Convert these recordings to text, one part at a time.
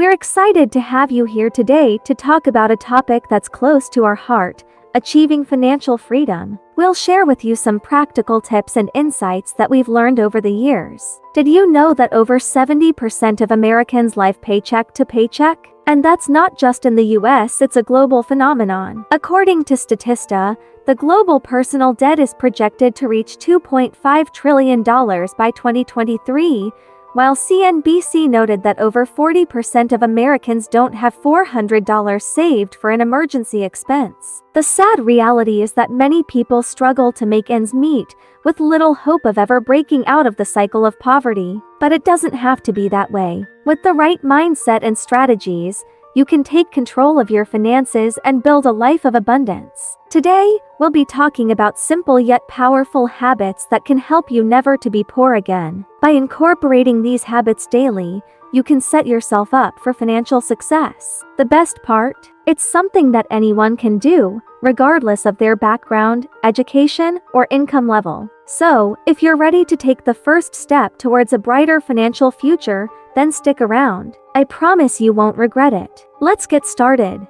We're excited to have you here today to talk about a topic that's close to our heart: achieving financial freedom. We'll share with you some practical tips and insights that we've learned over the years. Did you know that over 70% of Americans live paycheck to paycheck? And that's not just in the US, it's a global phenomenon. According to Statista, the global personal debt is projected to reach $2.5 trillion by 2023, while CNBC noted that over 40% of Americans don't have $400 saved for an emergency expense. The sad reality is that many people struggle to make ends meet, with little hope of ever breaking out of the cycle of poverty. But it doesn't have to be that way. With the right mindset and strategies, you can take control of your finances and build a life of abundance. Today, we'll be talking about simple yet powerful habits that can help you never to be poor again. By incorporating these habits daily, you can set yourself up for financial success. The best part? It's something that anyone can do, regardless of their background, education, or income level. So, if you're ready to take the first step towards a brighter financial future, then stick around. I promise you won't regret it. Let's get started.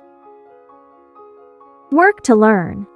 Work to learn.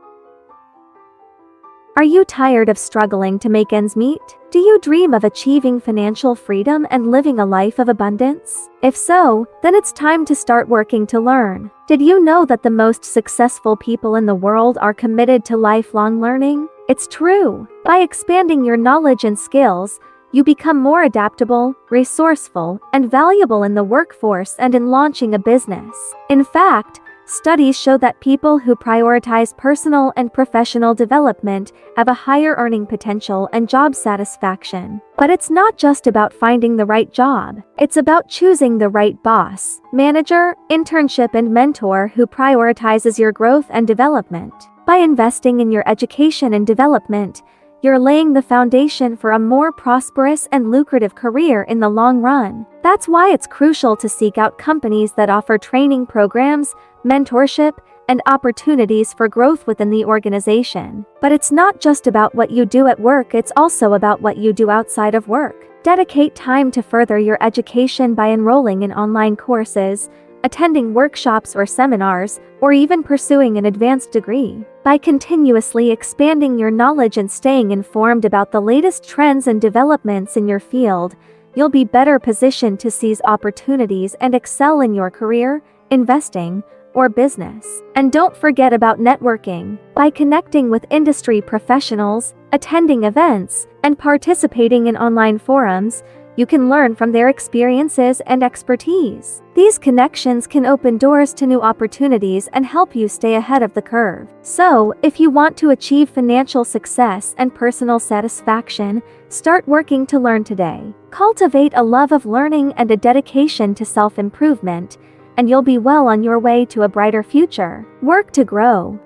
Are you tired of struggling to make ends meet? Do you dream of achieving financial freedom and living a life of abundance? If so, then it's time to start working to learn. Did you know that the most successful people in the world are committed to lifelong learning? It's true. By expanding your knowledge and skills, you become more adaptable, resourceful, and valuable in the workforce and in launching a business. In fact, studies show that people who prioritize personal and professional development have a higher earning potential and job satisfaction. But it's not just about finding the right job. It's about choosing the right boss, manager, internship, and mentor who prioritizes your growth and development. By investing in your education and development, you're laying the foundation for a more prosperous and lucrative career in the long run. That's why it's crucial to seek out companies that offer training programs, mentorship, and opportunities for growth within the organization. But it's not just about what you do at work, it's also about what you do outside of work. Dedicate time to further your education by enrolling in online courses, attending workshops or seminars, or even pursuing an advanced degree. By continuously expanding your knowledge and staying informed about the latest trends and developments in your field, you'll be better positioned to seize opportunities and excel in your career, investing, or business. And don't forget about networking. By connecting with industry professionals, attending events, and participating in online forums, you can learn from their experiences and expertise. These connections can open doors to new opportunities and help you stay ahead of the curve. So, if you want to achieve financial success and personal satisfaction, start working to learn today. Cultivate a love of learning and a dedication to self-improvement, and you'll be well on your way to a brighter future. Work to grow.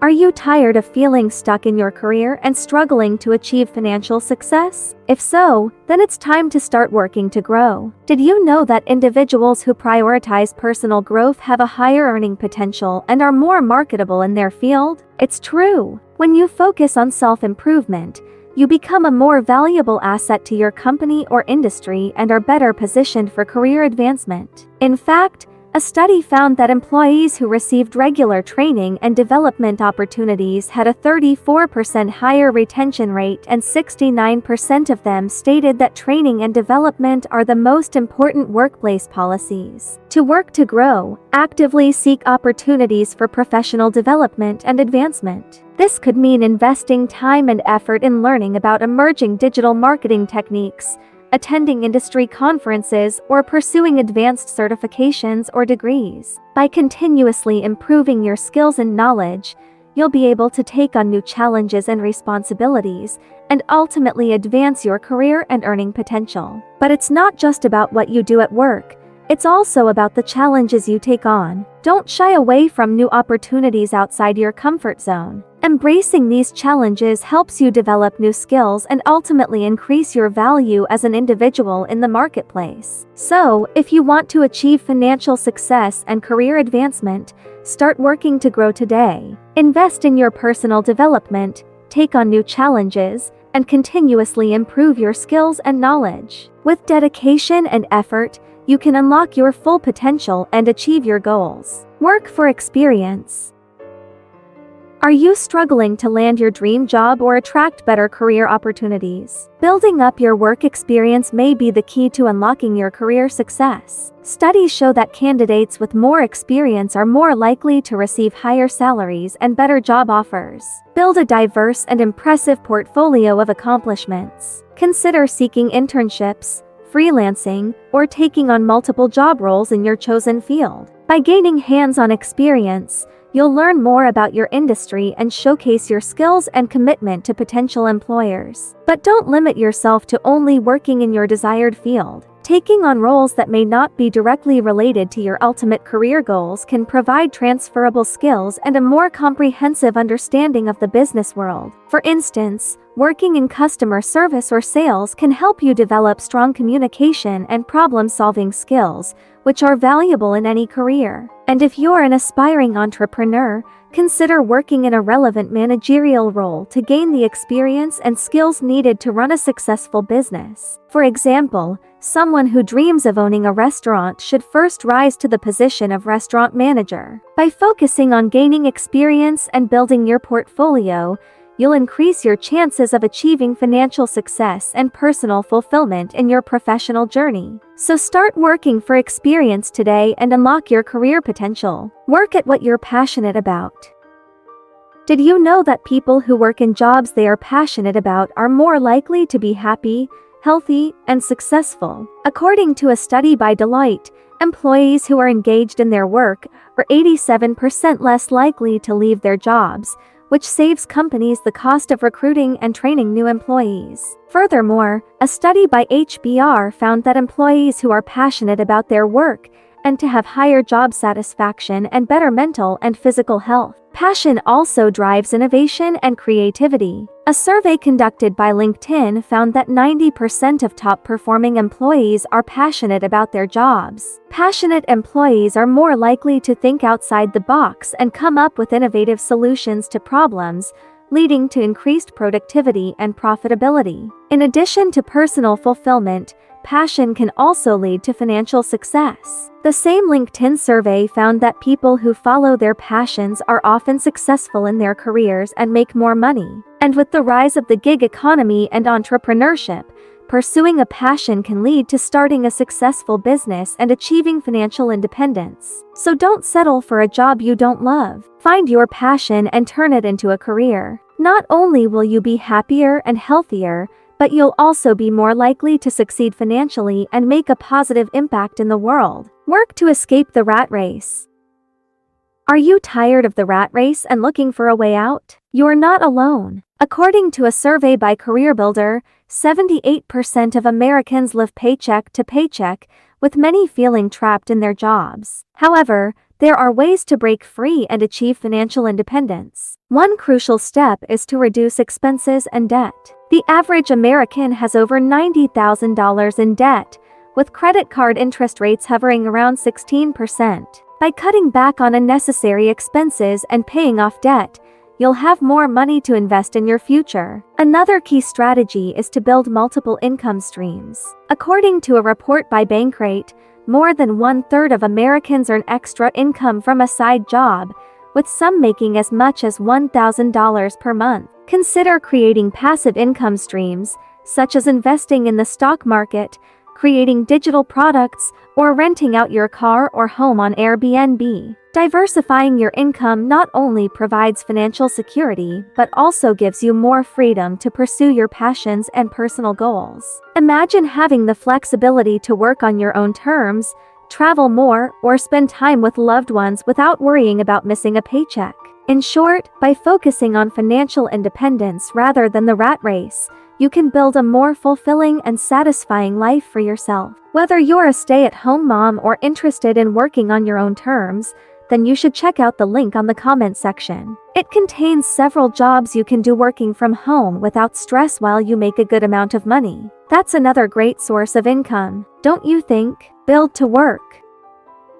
Are you tired of feeling stuck in your career and struggling to achieve financial success? If so, then it's time to start working to grow. Did you know that individuals who prioritize personal growth have a higher earning potential and are more marketable in their field? It's true. When you focus on self-improvement, you become a more valuable asset to your company or industry and are better positioned for career advancement. In fact, a study found that employees who received regular training and development opportunities had a 34% higher retention rate, and 69% of them stated that training and development are the most important workplace policies. To work to grow, actively seek opportunities for professional development and advancement. This could mean investing time and effort in learning about emerging digital marketing techniques, attending industry conferences, or pursuing advanced certifications or degrees. By continuously improving your skills and knowledge, you'll be able to take on new challenges and responsibilities, and ultimately advance your career and earning potential. But it's not just about what you do at work. It's also about the challenges you take on. Don't shy away from new opportunities outside your comfort zone. Embracing these challenges helps you develop new skills and ultimately increase your value as an individual in the marketplace. So, if you want to achieve financial success and career advancement, start working to grow today. Invest in your personal development, take on new challenges, and continuously improve your skills and knowledge. With dedication and effort, you can unlock your full potential and achieve your goals. Work for experience. Are you struggling to land your dream job or attract better career opportunities? Building up your work experience may be the key to unlocking your career success. Studies show that candidates with more experience are more likely to receive higher salaries and better job offers. Build a diverse and impressive portfolio of accomplishments. Consider seeking internships, freelancing, or taking on multiple job roles in your chosen field. By gaining hands-on experience, you'll learn more about your industry and showcase your skills and commitment to potential employers. But don't limit yourself to only working in your desired field. Taking on roles that may not be directly related to your ultimate career goals can provide transferable skills and a more comprehensive understanding of the business world. For instance, working in customer service or sales can help you develop strong communication and problem-solving skills, which are valuable in any career. And if you're an aspiring entrepreneur, consider working in a relevant managerial role to gain the experience and skills needed to run a successful business. For example, someone who dreams of owning a restaurant should first rise to the position of restaurant manager. By focusing on gaining experience and building your portfolio, you'll increase your chances of achieving financial success and personal fulfillment in your professional journey. So start working for experience today and unlock your career potential. Work at what you're passionate about. Did you know that people who work in jobs they are passionate about are more likely to be happy, healthy, and successful? According to a study by Deloitte, employees who are engaged in their work are 87% less likely to leave their jobs, which saves companies the cost of recruiting and training new employees. Furthermore, a study by HBR found that employees who are passionate about their work tend to have higher job satisfaction and better mental and physical health. Passion also drives innovation and creativity. A survey conducted by LinkedIn found that 90% of top-performing employees are passionate about their jobs. Passionate employees are more likely to think outside the box and come up with innovative solutions to problems, leading to increased productivity and profitability. In addition to personal fulfillment, passion can also lead to financial success. The same LinkedIn survey found that people who follow their passions are often successful in their careers and make more money. And with the rise of the gig economy and entrepreneurship, pursuing a passion can lead to starting a successful business and achieving financial independence. So don't settle for a job you don't love. Find your passion and turn it into a career. Not only will you be happier and healthier, but you'll also be more likely to succeed financially and make a positive impact in the world. Work to escape the rat race. Are you tired of the rat race and looking for a way out? You're not alone. According to a survey by CareerBuilder, 78% of Americans live paycheck to paycheck, with many feeling trapped in their jobs. However, there are ways to break free and achieve financial independence. One crucial step is to reduce expenses and debt. The average American has over $90,000 in debt, with credit card interest rates hovering around 16%. By cutting back on unnecessary expenses and paying off debt, you'll have more money to invest in your future. Another key strategy is to build multiple income streams. According to a report by Bankrate, more than 1/3 of Americans earn extra income from a side job, with some making as much as $1,000 per month. Consider creating passive income streams, such as investing in the stock market, creating digital products, or renting out your car or home on Airbnb. Diversifying your income not only provides financial security, but also gives you more freedom to pursue your passions and personal goals. Imagine having the flexibility to work on your own terms, travel more, or spend time with loved ones without worrying about missing a paycheck. In short, by focusing on financial independence rather than the rat race, you can build a more fulfilling and satisfying life for yourself. Whether you're a stay-at-home mom or interested in working on your own terms, then you should check out the link on the comment section. It contains several jobs you can do working from home without stress while you make a good amount of money. That's another great source of income, don't you think? Build to work.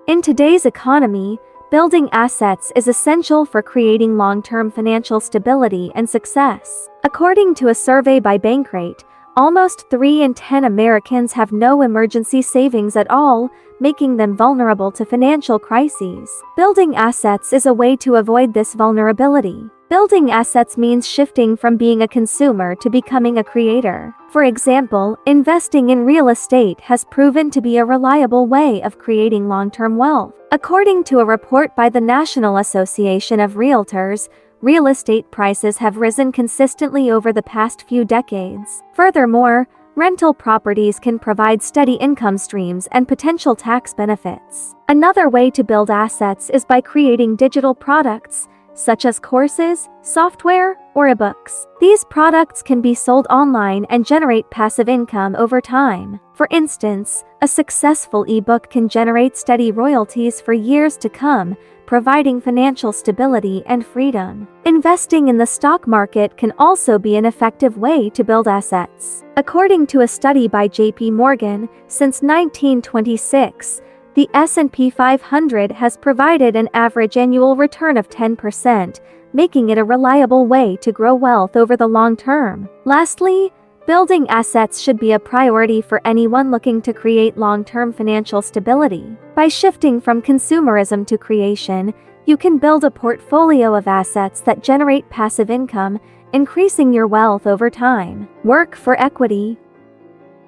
In today's economy, Building assets is essential for creating long-term financial stability and success. According to a survey by Bankrate, almost 3 in 10 Americans have no emergency savings at all, making them vulnerable to financial crises. Building assets is a way to avoid this vulnerability. Building assets means shifting from being a consumer to becoming a creator. For example, investing in real estate has proven to be a reliable way of creating long-term wealth. According to a report by the National Association of Realtors, real estate prices have risen consistently over the past few decades. Furthermore, rental properties can provide steady income streams and potential tax benefits. Another way to build assets is by creating digital products, such as courses, software, or ebooks. These products can be sold online and generate passive income over time. For instance, a successful ebook can generate steady royalties for years to come, providing financial stability and freedom. Investing in the stock market can also be an effective way to build assets. According to a study by J.P. Morgan, since 1926, the S&P 500 has provided an average annual return of 10%, making it a reliable way to grow wealth over the long term. Lastly, building assets should be a priority for anyone looking to create long-term financial stability. By shifting from consumerism to creation, you can build a portfolio of assets that generate passive income, increasing your wealth over time. Work for equity.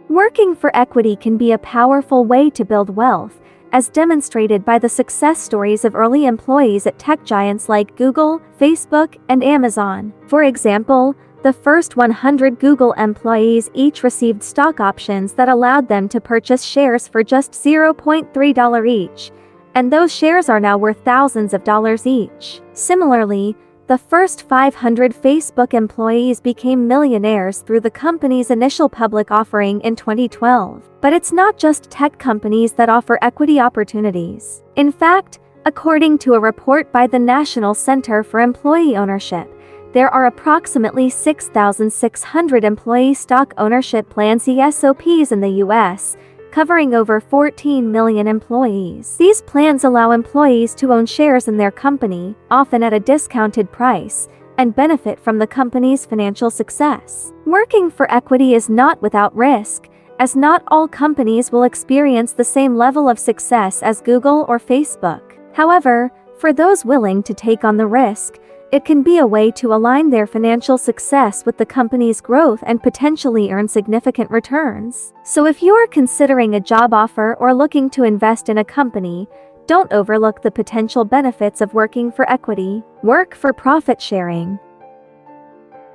Working for equity can be a powerful way to build wealth, as demonstrated by the success stories of early employees at tech giants like Google, Facebook, and Amazon. For example, the first 100 Google employees each received stock options that allowed them to purchase shares for just $0.3 each, and those shares are now worth thousands of dollars each. Similarly, the first 500 Facebook employees became millionaires through the company's initial public offering in 2012. But it's not just tech companies that offer equity opportunities. In fact, according to a report by the National Center for Employee Ownership, there are approximately 6,600 employee stock ownership plans (ESOPs) in the U.S., covering over 14 million employees. These plans allow employees to own shares in their company, often at a discounted price, and benefit from the company's financial success. Working for equity is not without risk, as not all companies will experience the same level of success as Google or Facebook. However, for those willing to take on the risk, it can be a way to align their financial success with the company's growth and potentially earn significant returns. So if you are considering a job offer or looking to invest in a company, don't overlook the potential benefits of working for equity. Work for profit sharing.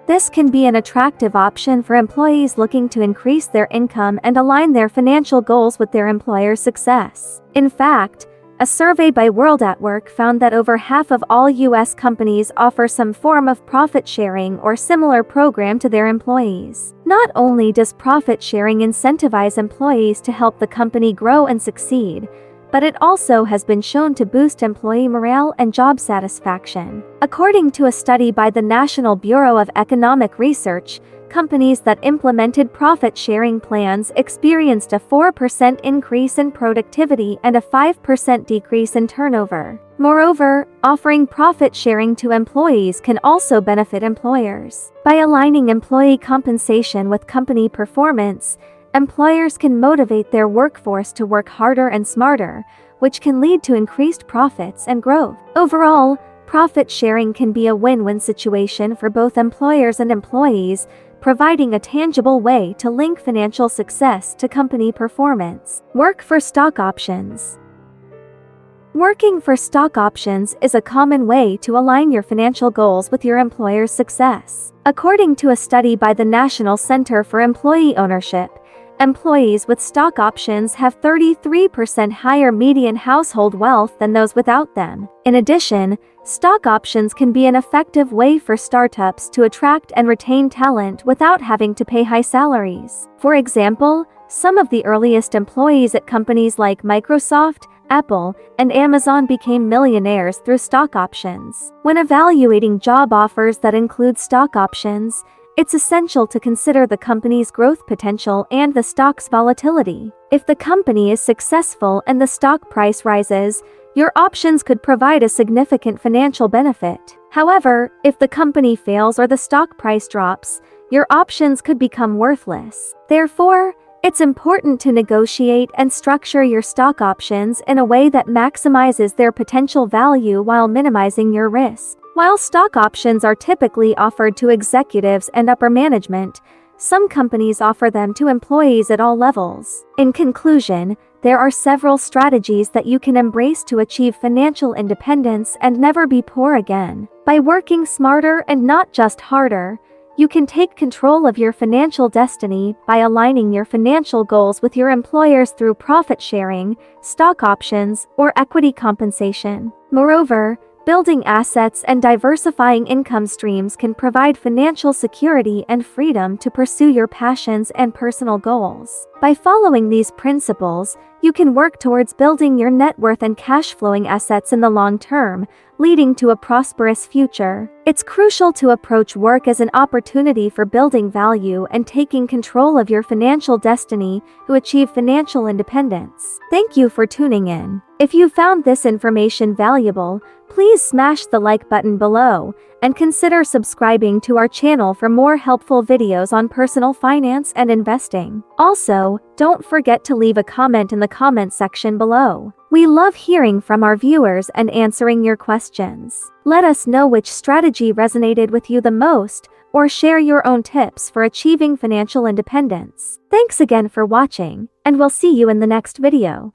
This can be an attractive option for employees looking to increase their income and align their financial goals with their employer's success. In fact, a survey by World at Work found that over half of all U.S. companies offer some form of profit sharing or similar program to their employees. Not only does profit sharing incentivize employees to help the company grow and succeed, but it also has been shown to boost employee morale and job satisfaction. According to a study by the National Bureau of Economic Research, companies that implemented profit-sharing plans experienced a 4% increase in productivity and a 5% decrease in turnover. Moreover, offering profit sharing to employees can also benefit employers. By aligning employee compensation with company performance, employers can motivate their workforce to work harder and smarter, which can lead to increased profits and growth. Overall, profit sharing can be a win-win situation for both employers and employees, providing a tangible way to link financial success to company performance. Work for stock options. Working for stock options is a common way to align your financial goals with your employer's success. According to a study by the National Center for Employee Ownership, employees with stock options have 33% higher median household wealth than those without them. In addition, stock options can be an effective way for startups to attract and retain talent without having to pay high salaries. For example, some of the earliest employees at companies like Microsoft, Apple, and Amazon became millionaires through stock options. When evaluating job offers that include stock options, it's essential to consider the company's growth potential and the stock's volatility. If the company is successful and the stock price rises, your options could provide a significant financial benefit. However, if the company fails or the stock price drops, your options could become worthless. Therefore, it's important to negotiate and structure your stock options in a way that maximizes their potential value while minimizing your risk. While stock options are typically offered to executives and upper management, some companies offer them to employees at all levels. In conclusion, there are several strategies that you can embrace to achieve financial independence and never be poor again. By working smarter and not just harder, you can take control of your financial destiny by aligning your financial goals with your employers through profit sharing, stock options, or equity compensation. Moreover, building assets and diversifying income streams can provide financial security and freedom to pursue your passions and personal goals. By following these principles, you can work towards building your net worth and cash flowing assets in the long term, leading to a prosperous future. It's crucial to approach work as an opportunity for building value and taking control of your financial destiny to achieve financial independence. Thank you for tuning in. If you found this information valuable, please smash the like button below and consider subscribing to our channel for more helpful videos on personal finance and investing. Also, don't forget to leave a comment in the comment section below. We love hearing from our viewers and answering your questions. Let us know which strategy resonated with you the most, or share your own tips for achieving financial independence. Thanks again for watching, and we'll see you in the next video.